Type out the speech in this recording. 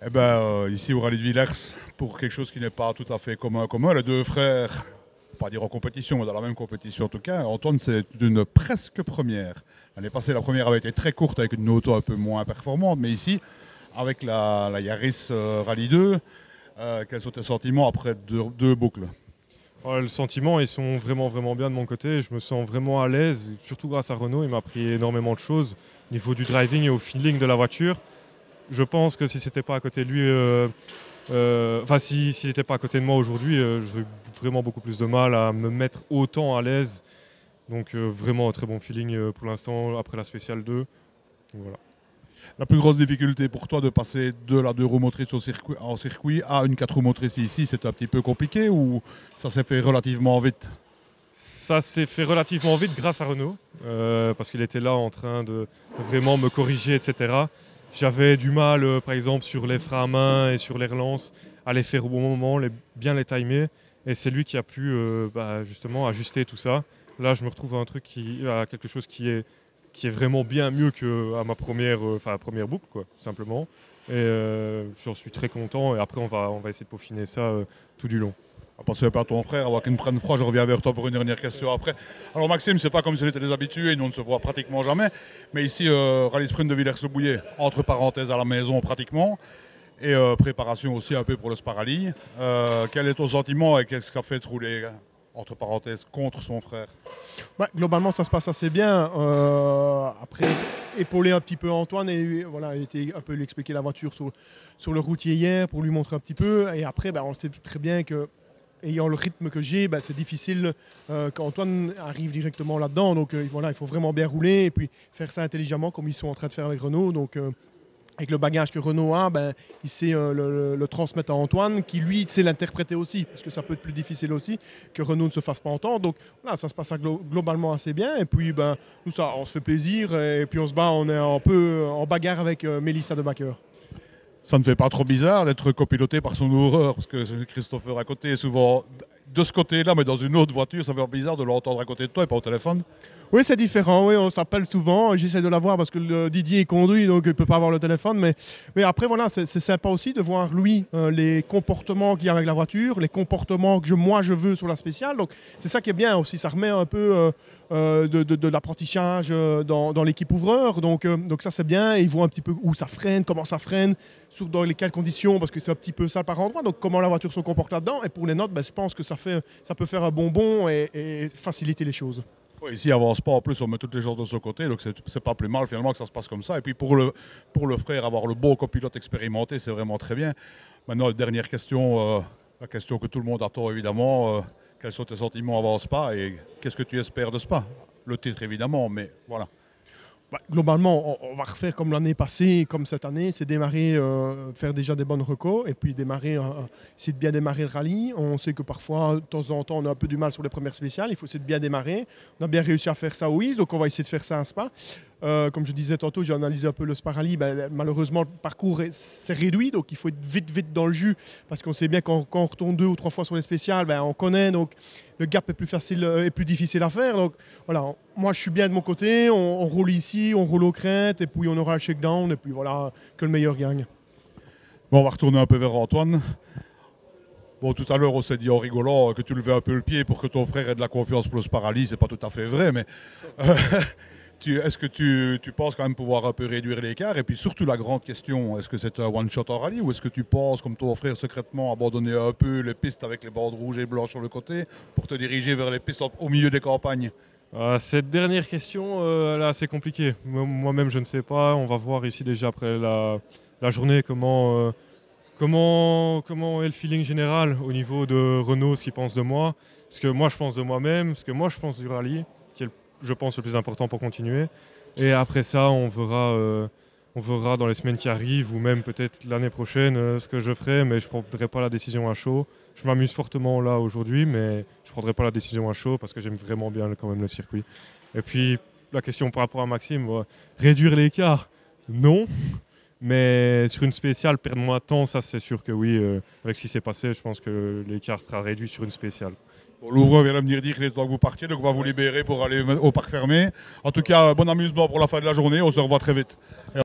Eh ben, ici au Rallye de Villers, pour quelque chose qui n'est pas tout à fait commun, les deux frères, pas dire en compétition, mais dans la même compétition en tout cas, Antoine, c'est une presque première. L'année passée, la première avait été très courte avec une auto un peu moins performante, mais ici, avec la Yaris Rallye 2, quels sont tes sentiments après deux boucles? Ouais, le sentiment, ils sont vraiment bien de mon côté. Je me sens vraiment à l'aise, surtout grâce à Renault. Il m'a appris énormément de choses au niveau du driving et au feeling de la voiture. Je pense que si c'était pas à côté de lui, s'il n'était pas à côté de moi aujourd'hui, j'aurais vraiment beaucoup plus de mal à me mettre autant à l'aise. Donc vraiment un très bon feeling pour l'instant après la spéciale 2. Donc, voilà. La plus grosse difficulté pour toi de passer de la deux roues motrices en circuit à une quatre roues motrices ici, c'est un petit peu compliqué ou ça s'est fait relativement vite? Ça s'est fait relativement vite grâce à Renault, parce qu'il était là en train de vraiment me corriger, etc. J'avais du mal, par exemple, sur les freins à main et sur les relances, à les faire au bon moment, bien les timer. Et c'est lui qui a pu justement ajuster tout ça. Là, je me retrouve à quelque chose qui est vraiment bien mieux qu'à ma première boucle, quoi, tout simplement. Et j'en suis très content. Et après, on va essayer de peaufiner ça tout du long. On va passer un peu à ton frère, avant qu'il me prenne froid, je reviens vers toi pour une dernière question après. Alors Maxime, c'est pas comme si on était des habitués, nous on ne se voit pratiquement jamais, mais ici, Rallye Sprint de Villers-le-Bouillet, entre parenthèses à la maison pratiquement, et préparation aussi un peu pour le Sparally. Quel est ton sentiment et qu'est-ce qu'a fait rouler, entre parenthèses, contre son frère? Globalement, ça se passe assez bien. Après, épauler un petit peu Antoine et voilà, été un peu lui expliquer la voiture sur le routier hier pour lui montrer un petit peu. Et après, on sait très bien que, ayant le rythme que j'ai, c'est difficile qu'Antoine arrive directement là-dedans. Donc voilà, il faut vraiment bien rouler et puis faire ça intelligemment comme ils sont en train de faire avec Renault. Donc avec le bagage que Renault a, il sait le transmettre à Antoine, qui lui sait l'interpréter aussi, parce que ça peut être plus difficile aussi que Renault ne se fasse pas entendre. Donc là, ça se passe globalement assez bien. Et puis nous, ça, on se fait plaisir et puis on se bat, on est un peu en bagarre avec Mélissa de Backer. Ça ne fait pas trop bizarre d'être copiloté par son ouvreur, parce que Christopher à côté est souvent de ce côté-là, mais dans une autre voiture, ça fait bizarre de l'entendre à côté de toi et pas au téléphone. Oui, c'est différent. Oui, on s'appelle souvent. J'essaie de l'avoir parce que le Didier conduit, donc il ne peut pas avoir le téléphone. Mais après, voilà, c'est sympa aussi de voir lui les comportements qu'il y a avec la voiture, les comportements que moi je veux sur la spéciale. Donc c'est ça qui est bien aussi. Ça remet un peu de l'apprentissage dans l'équipe ouvreur. Donc ça c'est bien. Et ils voient un petit peu où ça freine, comment ça freine, dans quelles conditions, parce que c'est un petit peu ça par endroit. Donc comment la voiture se comporte là-dedans. Et pour les notes, je pense que ça peut faire un bonbon et faciliter les choses. Ouais, ici, avance pas, en plus, on met toutes les choses de son côté, donc c'est pas plus mal finalement que ça se passe comme ça. Et puis pour le frère, avoir le beau copilote expérimenté, c'est vraiment très bien. Maintenant, dernière question, la question que tout le monde attend évidemment, quels sont tes sentiments avant Spa et qu'est-ce que tu espères de Spa? Le titre évidemment, mais voilà. Globalement, on va refaire comme l'année passée, comme cette année, c'est démarrer, faire déjà des bonnes recos et puis essayer de bien démarrer le rallye. On sait que parfois, de temps en temps, on a un peu du mal sur les premières spéciales. Il faut essayer de bien démarrer. On a bien réussi à faire ça au Is, donc on va essayer de faire ça à Spa. Comme je disais tantôt, j'ai analysé un peu le Spa Rally. Malheureusement, le parcours s'est réduit, donc il faut être vite dans le jus parce qu'on sait bien quand on retourne 2 ou 3 fois sur les spéciales, on connaît, donc le gap est plus facile et plus difficile à faire. Donc voilà, moi je suis bien de mon côté, on roule ici, on roule aux crêtes et puis on aura un shakedown et puis voilà, que le meilleur gagne. Bon, on va retourner un peu vers Antoine. Bon, tout à l'heure, on s'est dit en rigolant que tu levais un peu le pied pour que ton frère ait de la confiance pour le Spa Rally. C'est pas tout à fait vrai, mais est-ce que tu penses quand même pouvoir un peu réduire l'écart? Et puis surtout la grande question, est-ce que c'est un one-shot en rallye ou est-ce que tu penses, comme ton frère secrètement, abandonner un peu les pistes avec les bandes rouges et blanches sur le côté pour te diriger vers les pistes au milieu des campagnes? Cette dernière question, là, c'est compliqué. Moi-même, je ne sais pas. On va voir ici déjà après la journée comment est le feeling général au niveau de Renault, ce qu'ils pensent de moi, ce que moi je pense de moi-même, ce que moi je pense du rallye, qui est, je pense, le plus important pour continuer. Et après ça, on verra dans les semaines qui arrivent ou même peut-être l'année prochaine ce que je ferai, mais je ne prendrai pas la décision à chaud. Je m'amuse fortement là aujourd'hui, mais je ne prendrai pas la décision à chaud parce que j'aime vraiment bien quand même le circuit. Et puis la question par rapport à Maxime, réduire l'écart, non. Mais sur une spéciale, perdre moins de temps, ça c'est sûr que oui. Avec ce qui s'est passé, je pense que l'écart sera réduit sur une spéciale. Bon, l'ouvreur vient de venir dire qu'il est temps que vous partiez, donc on va vous libérer pour aller au parc fermé. En tout cas, bon amusement pour la fin de la journée, on se revoit très vite.